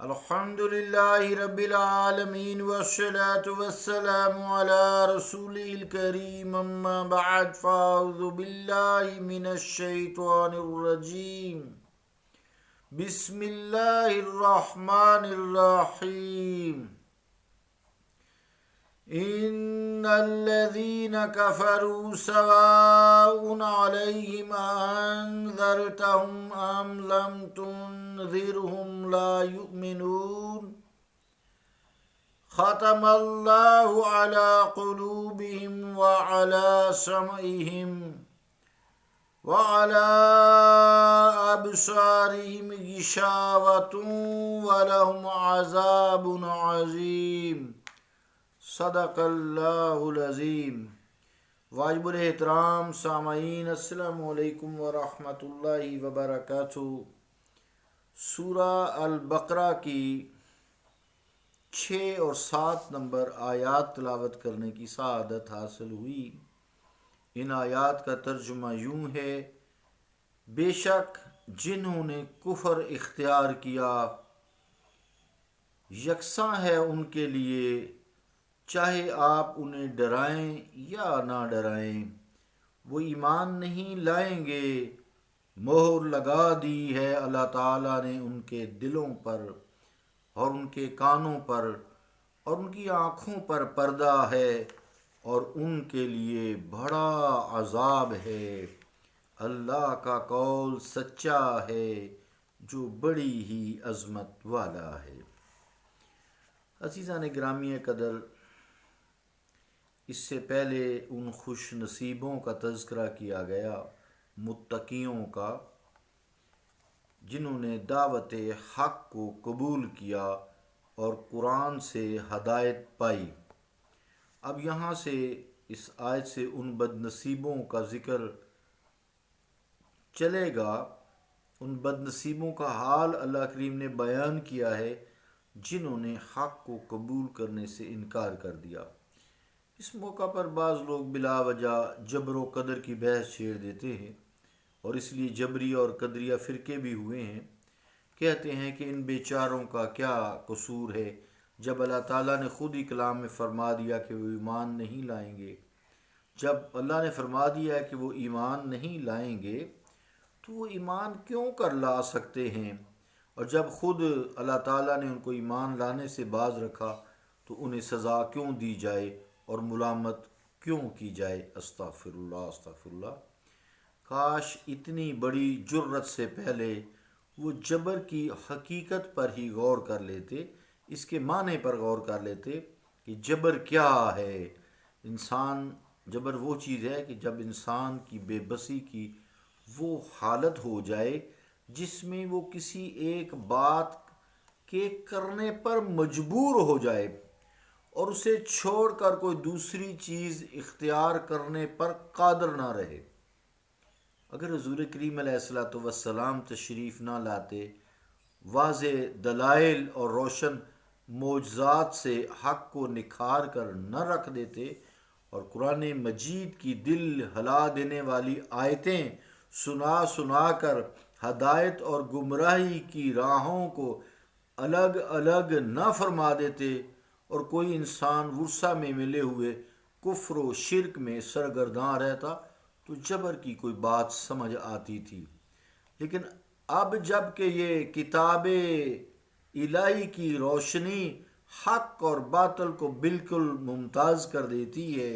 الحمد لله رب العالمين والصلاة والسلام على رسوله الكريم أما بعد فأعوذ بالله من الشيطان الرجيم بسم الله الرحمن الرحيم إن الذين كفروا سواء عليهم أنذرتهم أم لم تنذرهم لا يؤمنون ختم الله على قلوبهم وعلى سمعهم وعلى أبصارهم غشاوة ولهم عذاب عظيم صدق اللہ العظیم۔ واجب الاحترام سامعین، السلام علیکم ورحمۃ اللہ وبرکاتہ۔ سورہ البقرہ کی 6 اور 7 نمبر آیات تلاوت کرنے کی سعادت حاصل ہوئی۔ ان آیات کا ترجمہ یوں ہے: بے شک جنہوں نے کفر اختیار کیا، یکساں ہے ان کے لیے، چاہے آپ انہیں ڈرائیں یا نہ ڈرائیں، وہ ایمان نہیں لائیں گے۔ مہر لگا دی ہے اللہ تعالیٰ نے ان کے دلوں پر اور ان کے کانوں پر، اور ان کی آنکھوں پر پردہ ہے، اور ان کے لیے بڑا عذاب ہے۔ اللہ کا قول سچا ہے جو بڑی ہی عظمت والا ہے۔ عزیزان گرامی قدر، اس سے پہلے ان خوش نصیبوں کا تذکرہ کیا گیا، متقیوں کا، جنہوں نے دعوت حق کو قبول کیا اور قرآن سے ہدایت پائی۔ اب یہاں سے اس آیت سے ان بد نصیبوں کا ذکر چلے گا۔ ان بد نصیبوں کا حال اللہ کریم نے بیان کیا ہے جنہوں نے حق کو قبول کرنے سے انکار کر دیا۔ اس موقع پر بعض لوگ بلا وجہ جبر و قدر کی بحث چھیڑ دیتے ہیں، اور اس لیے جبری اور قدریہ فرقے بھی ہوئے ہیں۔ کہتے ہیں کہ ان بیچاروں کا کیا قصور ہے، جب اللہ تعالیٰ نے خود ہی کلام میں فرما دیا کہ وہ ایمان نہیں لائیں گے۔ جب اللہ نے فرما دیا کہ وہ ایمان نہیں لائیں گے تو وہ ایمان کیوں کر لا سکتے ہیں؟ اور جب خود اللہ تعالیٰ نے ان کو ایمان لانے سے باز رکھا تو انہیں سزا کیوں دی جائے اور ملامت کیوں کی جائے؟ استغفر اللہ استغفر اللہ۔ کاش اتنی بڑی جرت سے پہلے وہ جبر کی حقیقت پر ہی غور کر لیتے، اس کے معنی پر غور کر لیتے کہ جبر کیا ہے۔ جبر وہ چیز ہے کہ جب انسان کی بے بسی کی وہ حالت ہو جائے جس میں وہ کسی ایک بات کے کرنے پر مجبور ہو جائے اور اسے چھوڑ کر کوئی دوسری چیز اختیار کرنے پر قادر نہ رہے۔ اگر حضور کریم علیہ الصلوۃ والسلام تشریف نہ لاتے، واضح دلائل اور روشن معجزات سے حق کو نکھار کر نہ رکھ دیتے، اور قرآن مجید کی دل ہلا دینے والی آیتیں سنا سنا کر ہدایت اور گمراہی کی راہوں کو الگ الگ نہ فرما دیتے، اور کوئی انسان ورثہ میں ملے ہوئے کفر و شرک میں سرگرداں رہتا، تو جبر کی کوئی بات سمجھ آتی تھی۔ لیکن اب جب کہ یہ کتاب الہی کی روشنی حق اور باطل کو بالکل ممتاز کر دیتی ہے،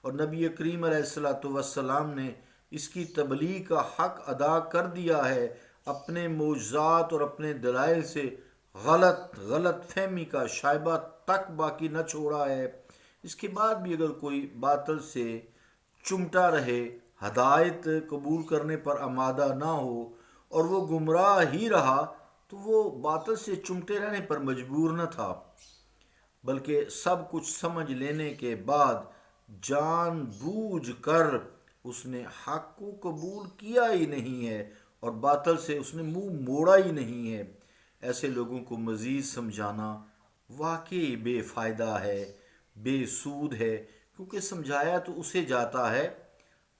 اور نبی کریم علیہ الصلوۃ والسلام نے اس کی تبلیغ کا حق ادا کر دیا ہے، اپنے معجزات اور اپنے دلائل سے غلط فہمی کا شائبہ تک باقی نہ چھوڑا ہے، اس کے بعد بھی اگر کوئی باطل سے چمٹا رہے، ہدایت قبول کرنے پر آمادہ نہ ہو اور وہ گمراہ ہی رہا، تو وہ باطل سے چمٹے رہنے پر مجبور نہ تھا، بلکہ سب کچھ سمجھ لینے کے بعد جان بوجھ کر اس نے حق کو قبول کیا ہی نہیں ہے اور باطل سے اس نے منہ موڑا ہی نہیں ہے۔ ایسے لوگوں کو مزید سمجھانا واقعی بے فائدہ ہے، بے سود ہے، کیونکہ سمجھایا تو اسے جاتا ہے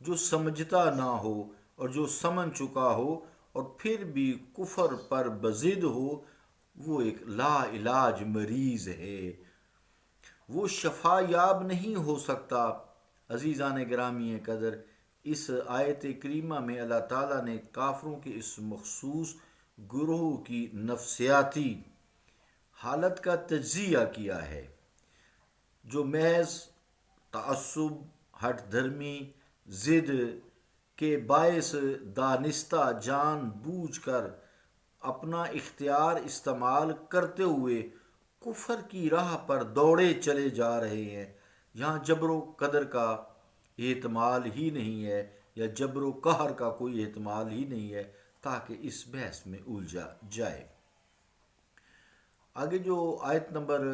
جو سمجھتا نہ ہو اور جو سمجھ چکا ہو اور پھر بھی کفر پر بضد ہو، وہ ایک لا علاج مریض ہے، وہ شفا یاب نہیں ہو سکتا۔ عزیزان گرامی قدر، اس آیت کریمہ میں اللہ تعالیٰ نے کافروں کے اس مخصوص گروہ کی نفسیاتی حالت کا تجزیہ کیا ہے، جو محض تعصب، ہٹ دھرمی، ضد کے باعث دانستہ جان بوجھ کر اپنا اختیار استعمال کرتے ہوئے کفر کی راہ پر دوڑے چلے جا رہے ہیں۔ یہاں جبر و قدر کا احتمال ہی نہیں ہے، یا جبر و قہر کا کوئی احتمال ہی نہیں ہے، تاکہ اس بحث میں الجھا جائے۔ آگے جو آیت نمبر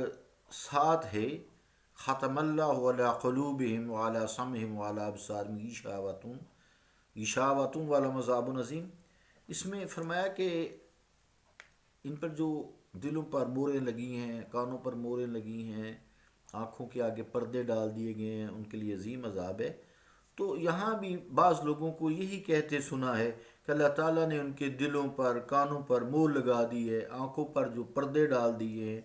7 ہے، ختم اللہ علی قلوبہم وعلی سمعہم وعلی ابصارہم غشاوۃ ولہم عذاب عظیم، اس میں فرمایا کہ ان پر جو دلوں پر موریں لگی ہیں، کانوں پر موریں لگی ہیں، آنکھوں کے آگے پردے ڈال دیے گئے ہیں، ان کے لیے عظیم عذاب ہے۔ تو یہاں بھی بعض لوگوں کو یہی کہتے سنا ہے کہ اللہ تعالیٰ نے ان کے دلوں پر، کانوں پر مور لگا دی ہے، آنکھوں پر جو پردے ڈال دیے ہیں،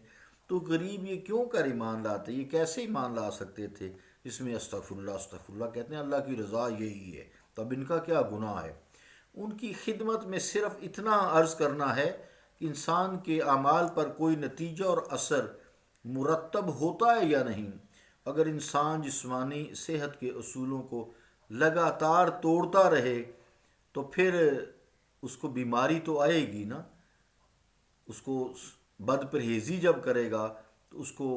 تو غریب یہ کیوں کر ایمان لاتے، یہ کیسے ایمان لا سکتے تھے؟ اس میں استغفر اللہ کہتے ہیں، اللہ کی رضا یہی ہے، تو اب ان کا کیا گناہ ہے؟ ان کی خدمت میں صرف اتنا عرض کرنا ہے کہ انسان کے اعمال پر کوئی نتیجہ اور اثر مرتب ہوتا ہے یا نہیں۔ اگر انسان جسمانی صحت کے اصولوں کو لگاتار توڑتا رہے تو پھر اس کو بیماری تو آئے گی نا، اس کو بد پرہیزی جب کرے گا تو اس کو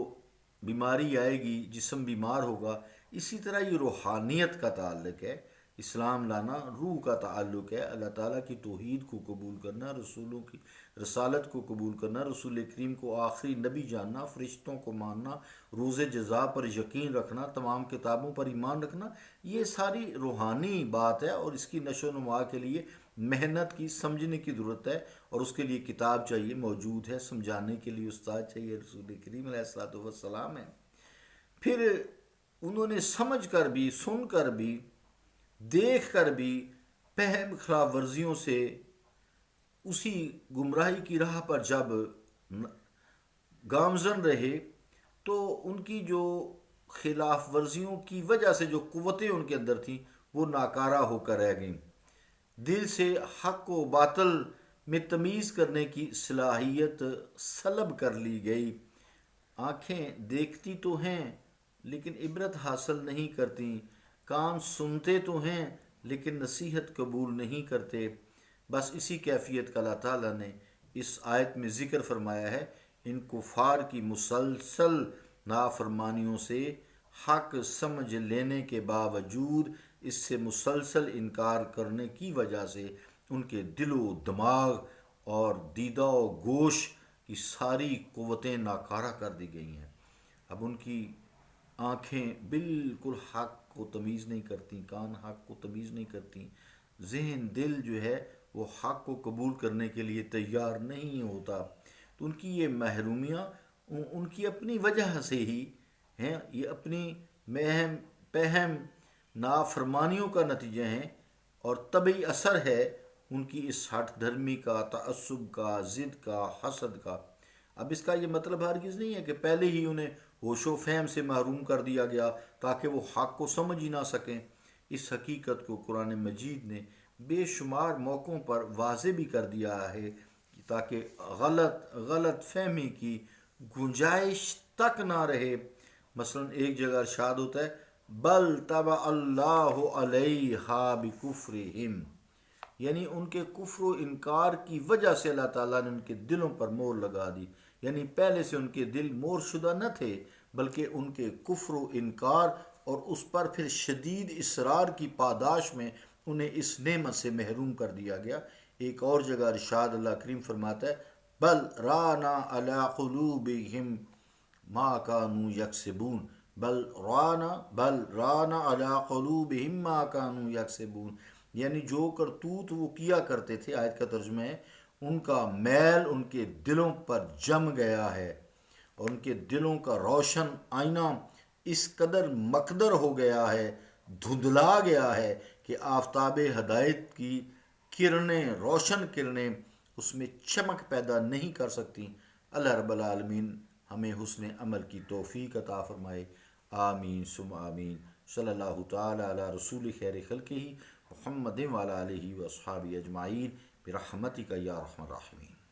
بیماری آئے گی، جسم بیمار ہوگا۔ اسی طرح یہ روحانیت کا تعلق ہے، اسلام لانا روح کا تعلق ہے، اللہ تعالیٰ کی توحید کو قبول کرنا، رسولوں کی رسالت کو قبول کرنا، رسول کریم کو آخری نبی جاننا، فرشتوں کو ماننا، روز جزا پر یقین رکھنا، تمام کتابوں پر ایمان رکھنا، یہ ساری روحانی بات ہے، اور اس کی نشو و نما کے لیے محنت کی، سمجھنے کی ضرورت ہے، اور اس کے لیے کتاب چاہیے، موجود ہے، سمجھانے کے لیے استاد چاہیے، رسول کریم علیہ الصلوۃ والسلام ہے۔ پھر انہوں نے سمجھ کر بھی، سن کر بھی، دیکھ کر بھی فہم خلاف ورزیوں سے اسی گمراہی کی راہ پر جب گامزن رہے، تو ان کی جو خلاف ورزیوں کی وجہ سے جو قوتیں ان کے اندر تھیں وہ ناکارہ ہو کر رہ گئیں۔ دل سے حق و باطل میں تمیز کرنے کی صلاحیت سلب کر لی گئی۔ آنکھیں دیکھتی تو ہیں لیکن عبرت حاصل نہیں کرتی، کان سنتے تو ہیں لیکن نصیحت قبول نہیں کرتے۔ بس اسی کیفیت کا اللہ تعالیٰ نے اس آیت میں ذکر فرمایا ہے۔ ان کفار کی مسلسل نافرمانیوں سے حق سمجھ لینے کے باوجود اس سے مسلسل انکار کرنے کی وجہ سے ان کے دل و دماغ اور دیدہ و گوش کی ساری قوتیں ناکارہ کر دی گئی ہیں۔ اب ان کی آنکھیں بالکل حق کو تمیز نہیں کرتی، کان حق کو تمیز نہیں کرتی، ذہن، دل جو ہے وہ حق کو قبول کرنے کے لیے تیار نہیں ہوتا۔ تو ان کی یہ محرومیاں ان کی اپنی وجہ سے ہی ہیں، یہ اپنی پہم نافرمانیوں کا نتیجہ ہیں، اور طبعی اثر ہے ان کی اس ہٹ دھرمی کا، تعصب کا، ضد کا، حسد کا۔ اب اس کا یہ مطلب ہرگز نہیں ہے کہ پہلے ہی انہیں ہوش و فہم سے محروم کر دیا گیا تاکہ وہ حق کو سمجھ ہی نہ سکیں۔ اس حقیقت کو قرآن مجید نے بے شمار موقعوں پر واضح بھی کر دیا ہے تاکہ غلط فہمی کی گنجائش تک نہ رہے۔ مثلا ایک جگہ ارشاد ہوتا ہے بل طبع اللہ علیہا بکفرہم، یعنی ان کے کفر و انکار کی وجہ سے اللہ تعالیٰ نے ان کے دلوں پر مور لگا دی، یعنی پہلے سے ان کے دل مور شدہ نہ تھے، بلکہ ان کے کفر و انکار اور اس پر پھر شدید اصرار کی پاداش میں انہیں اس نعمت سے محروم کر دیا گیا۔ ایک اور جگہ ارشاد اللہ کریم فرماتا ہے بل رانا علی قلوبہم ما کانوا یکسبون، بل رانا علی قلوبہم ما کانوا یکسبون، یعنی جو کرتوت وہ کیا کرتے تھے، آیت کا ترجمہ ہے ان کا میل ان کے دلوں پر جم گیا ہے، اور ان کے دلوں کا روشن آئینہ اس قدر مقدر ہو گیا ہے، دھندلا گیا ہے کہ آفتاب ہدایت کی کرنیں، روشن کرنیں اس میں چمک پیدا نہیں کر سکتی، اللہ رب العالمین ہمیں حسن عمل کی توفیق عطا فرمائے، آمین ثم آمین۔ صلی اللہ تعالی علی رسول خیر خلقہ محمد وعلی آلہ واصحابہ اجمعین برحمتک یا ارحم الراحمین۔